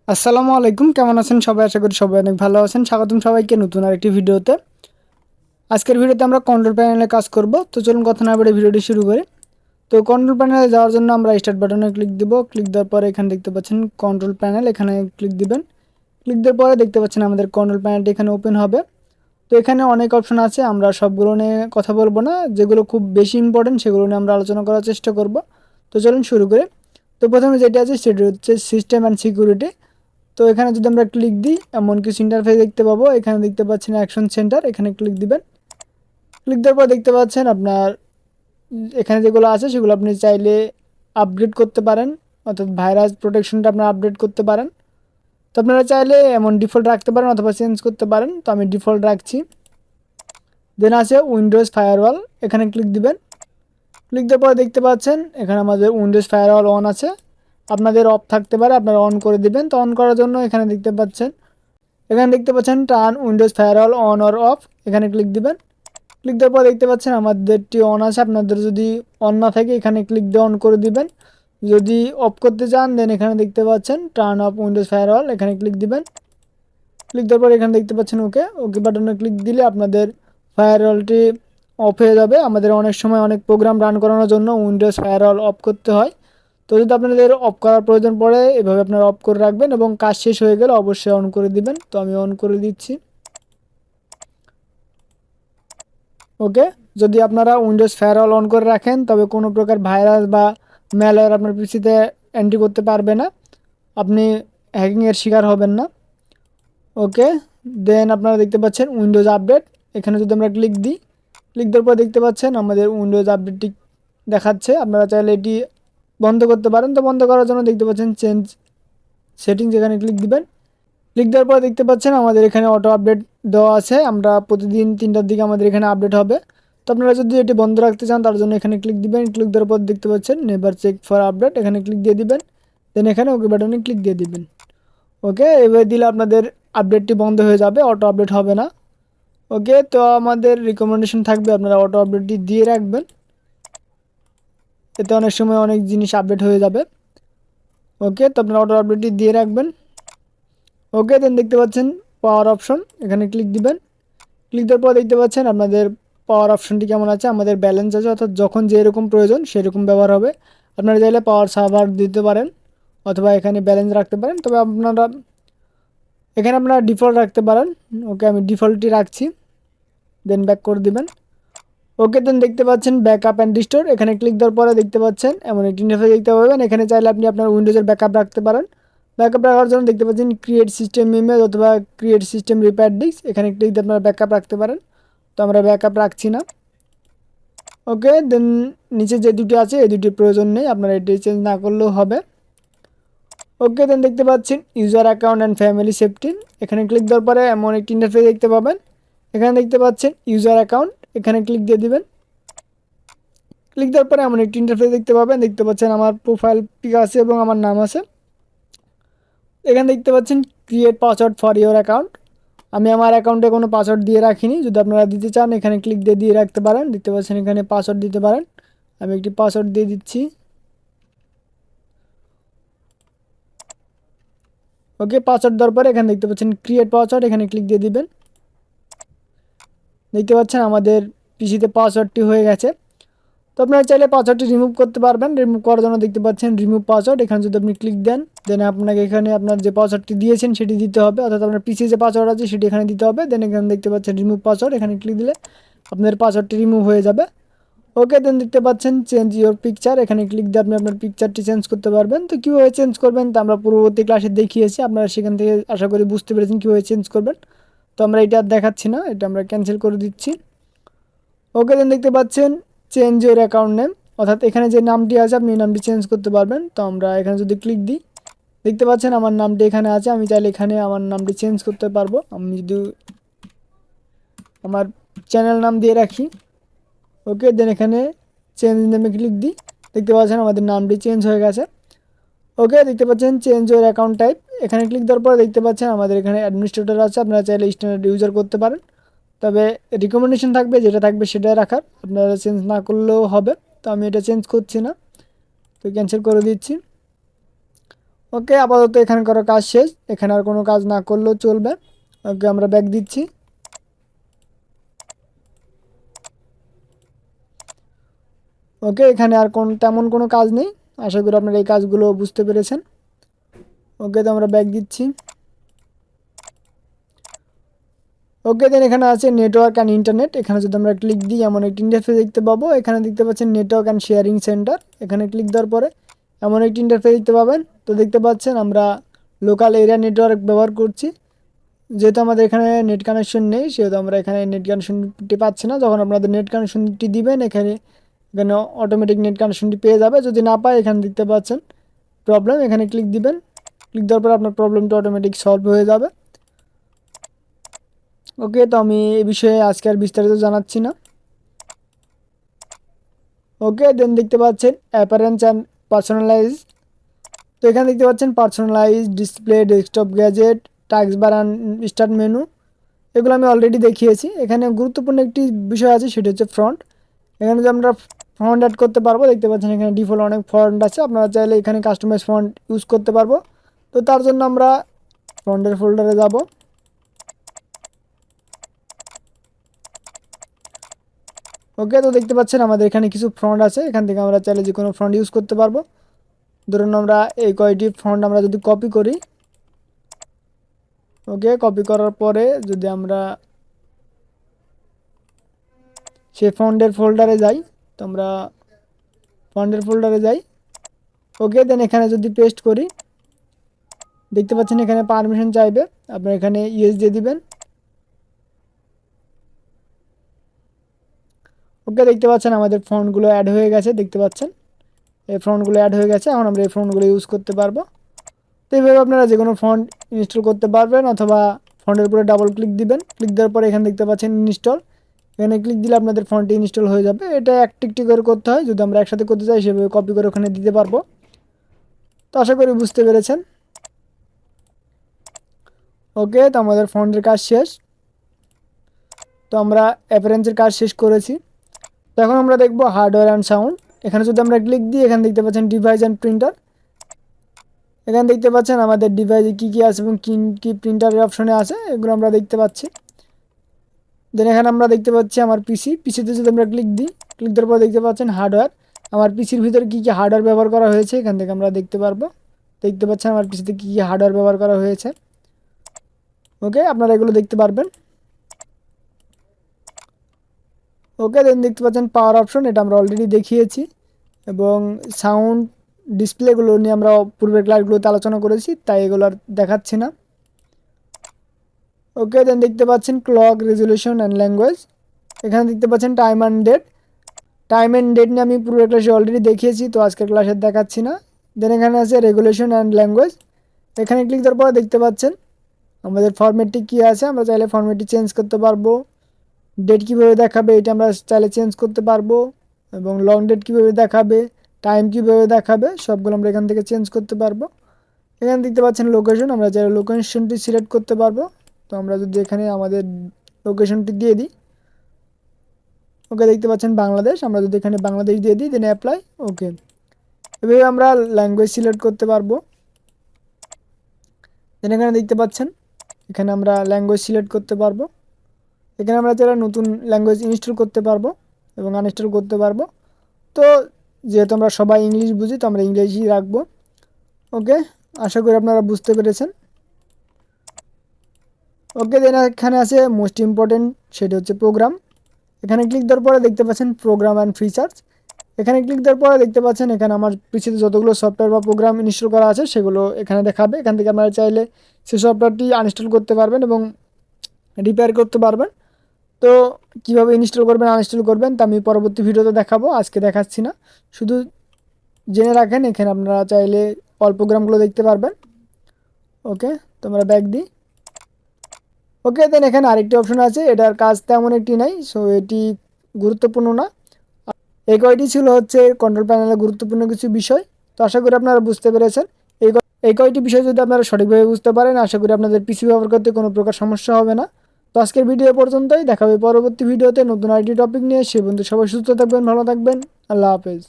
আসসালামু আলাইকুম, কেমন আছেন সবাই? আশা করি সবাই অনেক ভালো আছেন। স্বাগতম সবাইকে নতুন আরেকটি ভিডিওতে। আজকের ভিডিওতে আমরা কন্ট্রোল প্যানেলে কাজ করব। তো চলুন কথা না বলে ভিডিওটি শুরু করি। তো কন্ট্রোল প্যানেলে যাওয়ার জন্য আমরা স্টার্ট বাটনে ক্লিক দিব। ক্লিক দেওয়ার পরে এখানে দেখতে পাচ্ছেন কন্ট্রোল প্যানেল, এখানে ক্লিক দিবেন। ক্লিক দেওয়ার পরে দেখতে পাচ্ছেন আমাদের কন্ট্রোল প্যানেলটি এখানে ওপেন হবে। তো এখানে অনেক অপশন আছে, আমরা সবগুলো নিয়ে কথা বলবো না, যেগুলো খুব বেশি ইম্পর্টেন্ট সেগুলো নিয়ে আমরা আলোচনা করার চেষ্টা করব। তো চলুন শুরু করি। তো প্রথমে যেটা আছে সেটা হচ্ছে সিস্টেম অ্যান্ড সিকিউরিটি। তো এখানে যদি আমরা ক্লিক দিই এমন কিছু ইন্টারফেস দেখতে পাবো। এখানে দেখতে পাচ্ছেন অ্যাকশন সেন্টার, এখানে ক্লিক দিবেন। ক্লিক দেওয়ার পর দেখতে পাচ্ছেন আপনার এখানে যেগুলো আছে সেগুলো আপনি চাইলে আপগ্রেড করতে পারেন, অর্থাৎ ভাইরাস প্রোটেকশনটা আপনারা আপডেট করতে পারেন। তো আপনারা চাইলে এমন ডিফল্ট রাখতে পারেন অথবা চেঞ্জ করতে পারেন। তো আমি ডিফল্ট রাখছি। দেন আছে উইন্ডোজ ফায়ারওয়াল, এখানে ক্লিক দিবেন। ক্লিক দেওয়ার পর দেখতে পাচ্ছেন এখানে আমাদের উইন্ডোজ ফায়ারওয়াল অন আছে, আপনাদের অফ থাকতে পারে, আপনারা অন করে দিবেন। তো অন করার জন্য এখানে দেখতে পাচ্ছেন turn Windows firewall on or of, এখানে ক্লিক দিবেন। ক্লিক দেওয়ার পর দেখতে পাচ্ছেন আমাদেরটি অন আছে, আপনাদের যদি অন না থাকে এখানে ক্লিক দিয়ে অন করে দিবেন। যদি অফ করতে চান দেন এখানে দেখতে পাচ্ছেন টার্ন অফ উইন্ডোজ ফায়ারওয়াল, এখানে ক্লিক দিবেন। ক্লিক দেওয়ার পর এখানে দেখতে পাচ্ছেন ওকে ওকে বাটনে ক্লিক দিলে আপনাদের ফায়ারওয়ালটি অফ হয়ে যাবে। আমাদের অনেক সময় অনেক প্রোগ্রাম রান করানোর জন্য উইন্ডোজ ফায়ারওয়াল অফ করতে হয়। তো যদি আপনাদের অফ করার প্রয়োজন পড়ে এভাবে আপনারা অফ করে রাখবেন এবং কাজ শেষ হয়ে গেলে অবশ্যই অন করে দিবেন। তো আমি অন করে দিচ্ছি। ওকে, যদি আপনারা উইন্ডোজ ফায়ারওয়াল অন করে রাখেন তবে কোনো প্রকার ভাইরাস বা ম্যালওয়্যার আপনার পিসিতে এন্ট্রি করতে পারবে না, আপনি হ্যাকিংয়ের শিকার হবেন না। ওকে, দেন আপনারা দেখতে পাচ্ছেন উইন্ডোজ আপডেট, এখানে যদি আমরা ক্লিক দিই, ক্লিক দেওয়ার পর দেখতে পাচ্ছেন আমাদের উইন্ডোজ আপডেটটি দেখাচ্ছে। আপনারা চাইলে এটি বন্ধ করতে পারেন। তো বন্ধ করার জন্য দেখতে পাচ্ছেন চেঞ্জ সেটিংস, এখানে ক্লিক দিবেন। ক্লিক দেওয়ার পর দেখতে পাচ্ছেন আমাদের এখানে অটো আপডেট দেওয়া আছে, আমরা প্রতিদিন 3টার দিকে আমাদের এখানে আপডেট হবে। তো আপনারা যদি এটি বন্ধ রাখতে চান তার জন্য এখানে ক্লিক দিবেন। ক্লিক দেওয়ার পর দেখতে পাচ্ছেন নেভার চেক ফর আপডেট, এখানে ক্লিক দিয়ে দিবেন। দেন এখানে ওকে বাটনে ক্লিক দিয়ে দিবেন। ওকে, এভাবে দিলে আপনাদের আপডেটটি বন্ধ হয়ে যাবে, অটো আপডেট হবে না। ওকে, তো আমাদের রিকমেন্ডেশন থাকবে আপনারা অটো আপডেটটি দিয়ে রাখবেন, এতে অনেক সময় অনেক জিনিস আপডেট হয়ে যাবে। ওকে, তো আপনারা অটো আপডেটটি দিয়ে রাখবেন। ওকে, দেন দেখতে পাচ্ছেন পাওয়ার অপশন, এখানে ক্লিক দিবেন। ক্লিক দেওয়ার পর দেখতে পাচ্ছেন আপনাদের পাওয়ার অপশনটি কেমন আছে, আমাদের ব্যালেন্স আছে, অর্থাৎ যখন যেরকম প্রয়োজন সেরকম ব্যবহার হবে। আপনারা চাইলে পাওয়ার সার্ভার দিতে পারেন অথবা এখানে ব্যালেন্স রাখতে পারেন, তবে আপনারা ডিফল্ট রাখতে পারেন। ওকে, আমি ডিফল্টটি রাখছি। দেন ব্যাক করে দিবেন। ওকে, দেন দেখতে পাচ্ছেন ব্যাকআপ অ্যান্ড রিস্টোর, এখানে ক্লিক দেওয়ার পরে দেখতে পাচ্ছেন এমন একটি ইন্টারফেস দেখতে পাবেন। এখানে চাইলে আপনি আপনার উইন্ডোজের ব্যাকআপ রাখতে পারেন। ব্যাকআপ রাখার জন্য দেখতে পাচ্ছেন ক্রিয়েট সিস্টেম ইমেজ অথবা ক্রিয়েট সিস্টেম রিপেয়ার ডিস্ক, এখানে ক্লিক দিয়ে আপনারা ব্যাকআপ রাখতে পারেন। তো আমরা ব্যাকআপ রাখছি না। ওকে, দেন নিচে যে দুটি আছে এই দুটির প্রয়োজন নেই, আপনারা এটি চেঞ্জ না করলেও হবে। ওকে, দেন দেখতে পাচ্ছেন user account and family safety, এখানে ক্লিক দেওয়ার পরে এমন একটি ইন্টারফেস দেখতে পাবেন। এখানে দেখতে পাচ্ছেন ইউজার অ্যাকাউন্ট, এখানে ক্লিক দিয়ে দিবেন। ক্লিক দেওয়ার পরে এমন একটি ইন্টারফেস দেখতে পাবেন। দেখতে পাচ্ছেন আমার প্রোফাইল পিক আছে এবং আমার নাম আছে। এখানে দেখতে পাচ্ছেন create password for your account, আমি আমার অ্যাকাউন্টে কোনো পাসওয়ার্ড দিয়ে রাখিনি, যদি আপনারা দিতে চান এখানে ক্লিক দিয়ে দিয়ে রাখতে পারেন। দেখতে পাচ্ছেন এখানে পাসওয়ার্ড দিতে পারেন, আমি একটি পাসওয়ার্ড দিয়ে দিচ্ছি। ওকে, পাসওয়ার্ড দেওয়ার পরে এখানে দেখতে পাচ্ছেন ক্রিয়েট পাসওয়ার্ড, এখানে ক্লিক দিয়ে দিবেন। দেখতে পাচ্ছেন আমাদের পিসিতে পাসওয়ার্ডটি হয়ে গেছে। তো আপনারা চাইলে পাসওয়ার্ডটি রিমুভ করতে পারবেন। রিমুভ করার জন্য দেখতে পাচ্ছেন রিমুভ পাসওয়ার্ড, এখানে যদি আপনি ক্লিক দেন দেন আপনাকে এখানে আপনার যে পাসওয়ার্ডটি দিয়েছেন সেটি দিতে হবে, অর্থাৎ আপনার পিসি যে পাসওয়ার্ড আছে সেটি এখানে দিতে হবে। দেন এখানে দেখতে পাচ্ছেন রিমুভ পাসওয়ার্ড, এখানে ক্লিক দিলে আপনার পাসওয়ার্ডটি রিমুভ হয়ে যাবে। ওকে, দেন দেখতে পাচ্ছেন চেঞ্জ ইওর পিকচার, এখানে ক্লিক দিয়ে আপনি আপনার পিকচারটি চেঞ্জ করতে পারবেন। তো কীভাবে চেঞ্জ করবেন তা আমরা পূর্ববর্তী ক্লাসে দেখিয়েছি, আপনারা সেখান থেকে আশা করি বুঝতে পেরেছেন কীভাবে চেঞ্জ করবেন। তো আমরা এটা আর দেখাচ্ছি না, এটা আমরা ক্যান্সেল করে দিচ্ছি। ওকে, দেন দেখতে পাচ্ছেন চেঞ্জ ইওর অ্যাকাউন্ট নেম, অর্থাৎ এখানে যে নামটি আছে আপনি এই নামটি চেঞ্জ করতে পারবেন। তো আমরা এখানে যদি ক্লিক দিই দেখতে পাচ্ছেন আমার নামটি এখানে আছে, আমি চাইলে এখানে আমার নামটি চেঞ্জ করতে পারবো। আমি যদি আমার চ্যানেল নাম দিয়ে রাখি, ওকে, দেন এখানে চেঞ্জ নেমে ক্লিক দিই, দেখতে পাচ্ছেন আমাদের নামটি চেঞ্জ হয়ে গেছে। ওকে, দেখতে পাচ্ছেন চেঞ্জ ইওর অ্যাকাউন্ট টাইপ, এখানে ক্লিক দেওয়ার পরে দেখতে পাচ্ছেন আমাদের এখানে অ্যাডমিনিস্ট্রেটর আছে, আপনারা চাইলে স্ট্যান্ডার্ড ইউজার করতে পারেন, তবে রিকমেন্ডেশন থাকবে যেটা থাকবে সেটাই রাখার, আপনারা চেঞ্জ না করলেও হবে। তো আমি এটা চেঞ্জ করছি না, তো ক্যান্সেল করে দিচ্ছি। ওকে, আপাতত এখানে করা কাজ শেষ, এখানে আর কোনো কাজ না করলেও চলবে। ওকে, আমরা ব্যাক দিচ্ছি। ওকে, এখানে আর তেমন কোনো কাজ নেই। আশা করি আপনারা এই কাজগুলো বুঝতে পেরেছেন। ওকে, তো আমরা ব্যাক দিচ্ছি। ওকে, দেন এখানে আছে নেটওয়ার্ক অ্যান্ড ইন্টারনেট। এখানে যদি আমরা ক্লিক দিই এমন একটি ইন্টারফেস দেখতে পাবো। এখানে দেখতে পাচ্ছেন নেটওয়ার্ক অ্যান্ড শেয়ারিং সেন্টার। এখানে ক্লিক দেওয়ার পরে এমন একটি ইন্টারফেস দেখতে পাবেন। তো দেখতে পাচ্ছেন আমরা লোকাল এরিয়া নেটওয়ার্ক ব্যবহার করছি। যেহেতু আমাদের এখানে নেট কানেকশন নেই, সেহেতু আমরা এখানে নেট কানেকশনটি পাচ্ছি না। যখন আপনাদের নেট কানেকশনটি দিবেন এখানে এখানে অটোমেটিক নেট কানেকশনটি পেয়ে যাবে। যদি না পায় এখানে দেখতে পাচ্ছেন প্রবলেম, এখানে ক্লিক দিবেন। ক্লিক দেওয়ার পর আপনার প্রবলেমটা অটোমেটিক সলভ হয়ে যাবে। ওকে, তো আমি এই বিষয়ে আজকে আর বিস্তারিত জানাচ্ছি না। ওকে, দেন দেখতে পাচ্ছেন অ্যাপারেন্স অ্যান্ড পার্সোনালাইজ। তো এখানে দেখতে পাচ্ছেন personalize, display, desktop gadget, task bar and start menu. এগুলো আমি অলরেডি দেখিয়েছি। এখানে গুরুত্বপূর্ণ একটি বিষয় আছে, সেটি হচ্ছে ফ্রন্ট। এখানে যে আমরা ফন্ট অ্যাড করতে পারবো। দেখতে পাচ্ছেন এখানে ডিফল্ট অনেক ফন্ট আছে, আপনারা চাইলে এখানে কাস্টমাইজ ফন্ট ইউজ করতে পারবো। তো তার জন্য আমরা ফন্টের ফোল্ডারে যাব। ওকে, তো দেখতে পাচ্ছেন আমাদের এখানে কিছু ফন্ট আছে, এখান থেকে আমরা চাইলে যে কোনো ফন্ট ইউজ করতে পারবো। ধরুন আমরা এই কয়টি ফন্ট আমরা যদি কপি করি। ওকে, কপি করার পরে যদি আমরা সেই ফন্টের ফোল্ডারে যাই, তো আমরা ফন্টের ফোল্ডারে যাই। ওকে, দেন এখানে যদি পেস্ট করি, দেখতে পাচ্ছেন এখানে পারমিশন চাইবে, আপনারা এখানে ইয়েস দিয়ে দিবেন। ওকে, দেখতে পাচ্ছেন আমাদের ফন্টগুলো অ্যাড হয়ে গেছে। দেখতে পাচ্ছেন এই ফন্টগুলো অ্যাড হয়ে গেছে। এখন আমরা এই ফন্টগুলো ইউজ করতে পারবো। তো এইভাবে আপনারা যে কোনো ফন্ট ইনস্টল করতে পারবেন, অথবা ফন্টের উপরে ডাবল ক্লিক দিবেন। ক্লিক দেওয়ার পরে এখানে দেখতে পাচ্ছেন ইনস্টল। এখানে ক্লিক দিলে আপনাদের ফন্টটি ইনস্টল হয়ে যাবে। এটা একটি একটি করে করতে হয়, যদি আমরা একসাথে করতে চাই সেভাবে কপি করে ওখানে দিতে পারবো। তো আশা করি বুঝতে পেরেছেন। ওকে, তো আমাদের ফন্টের কাজ শেষ। তো আমরা অ্যাপারেন্সের কাজ শেষ করেছি। তো এখন আমরা দেখবো হার্ডওয়্যার অ্যান্ড সাউন্ড। এখানে যদি আমরা ক্লিক দিই, এখানে দেখতে পাচ্ছেন ডিভাইস অ্যান্ড প্রিন্টার। এখানে দেখতে পাচ্ছেন আমাদের ডিভাইসে কী কী আছে এবং কী প্রিন্টারের অপশনে আছে, এগুলো আমরা দেখতে পাচ্ছি। দেন এখানে আমরা দেখতে পাচ্ছি আমার পিসিতে যদি আমরা ক্লিক দিই, ক্লিক দেওয়ার পর দেখতে পাচ্ছেন হার্ডওয়্যার। আমার পিসির ভিতরে কী কী হার্ডওয়্যার ব্যবহার করা হয়েছে এখান থেকে আমরা দেখতে পারবো। দেখতে পাচ্ছেন আমার পিসিতে কী কী হার্ডওয়্যার ব্যবহার করা হয়েছে। ওকে, আপনারা এগুলো দেখতে পারবেন। ওকে, দেন দেখতে পাচ্ছেন পাওয়ার অপশন, এটা আমরা অলরেডি দেখিয়েছি। এবং সাউন্ড ডিসপ্লেগুলো নিয়ে আমরা পূর্বের ক্লাসগুলোতে আলোচনা করেছি, তাই এগুলো আর দেখাচ্ছি না। ওকে, দেন দেখতে পাচ্ছেন ক্লক, রেজুলেশন অ্যান্ড ল্যাঙ্গুয়েজ। এখানে দেখতে পাচ্ছেন time and date. Time and date নিয়ে আমি পূর্বের ক্লাসে অলরেডি দেখিয়েছি, তো আজকের ক্লাসে দেখাচ্ছি না। দেন এখানে আছে রেগুলেশন অ্যান্ড ল্যাঙ্গুয়েজ। এখানে ক্লিক দেওয়ার পরে দেখতে পাচ্ছেন আমাদের ফরম্যাটটি কী আছে, আমরা চাইলে ফরম্যাটটি চেঞ্জ করতে পারবো। ডেট কীভাবে দেখাবে এটা আমরা চাইলে চেঞ্জ করতে পারবো, এবং লং ডেট কীভাবে দেখাবে, টাইম কীভাবে দেখাবে, সবগুলো আমরা এখান থেকে চেঞ্জ করতে পারবো। এখানে দেখতে পাচ্ছেন লোকেশন, আমরা চাইলে লোকেশনটি সিলেক্ট করতে পারবো। তো আমরা যদি এখানে আমাদের লোকেশনটি দিয়ে দিই, ওকে, দেখতে পাচ্ছেন বাংলাদেশ, আমরা যদি এখানে বাংলাদেশ দিয়ে দিই দেন অ্যাপ্লাই। ওকে, এভাবে আমরা ল্যাঙ্গুয়েজ সিলেক্ট করতে পারবো। দেন এখানে দেখতে পাচ্ছেন এখানে আমরা ল্যাঙ্গুয়েজ সিলেক্ট করতে পারবো। এখানে আমরা চাইলে নতুন ল্যাঙ্গুয়েজ ইনস্টল করতে পারবো এবং আনইনস্টল করতে পারবো। তো যেহেতু আমরা সবাই ইংলিশ বুঝি, তো আমরা ইংলিশই রাখবো। ওকে, আশা করি আপনারা বুঝতে পেরেছেন। ওকে, দেন এখানে আছে মোস্ট ইম্পর্টেন্ট, সেটা হচ্ছে প্রোগ্রাম। এখানে ক্লিক দেওয়ার পরে দেখতে পাচ্ছেন প্রোগ্রাম অ্যান্ড ফিচার্স। এখানে ক্লিক দেওয়ার পরে দেখতে পাচ্ছেন এখানে আমার পিসিতে যতগুলো সফটওয়্যার বা প্রোগ্রাম ইনস্টল করা আছে সেগুলো এখানে দেখাবে। এখান থেকে আপনারা চাইলে সেই সফটওয়্যারটি আনইনস্টল করতে পারবেন এবং রিপেয়ার করতে পারবেন। তো কীভাবে ইনস্টল করবেন আনইনস্টল করবেন তা আমি পরবর্তী ভিডিওতে দেখাবো, আজকে দেখাচ্ছি না। শুধু জেনে রাখেন এখানে আপনারা চাইলে অল প্রোগ্রামগুলো দেখতে পারবেন। ওকে, তো আমরা ব্যাক দিই। ওকে, দেন এখানে আরেকটি অপশন আছে, এটার কাজ তেমন একটি নাই, সো এটি গুরুত্বপূর্ণ না। এই কয়টি ছিল হচ্ছে কন্ট্রোল প্যানেলের গুরুত্বপূর্ণ কিছু বিষয়। তো আশা করি আপনারা বুঝতে পেরেছেন। এই কয়টি বিষয় যদি আপনারা সঠিকভাবে বুঝতে পারেন, আশা করি আপনাদের পিসি ব্যবহার করতে কোনো প্রকার সমস্যা হবে না। তো আজকের ভিডিও পর্যন্তই, দেখা হবে পরবর্তী ভিডিওতে নতুন আইটি টপিক নিয়ে। সে পর্যন্ত সবাই সুস্থ থাকবেন, ভালো থাকবেন। আল্লাহ হাফেজ।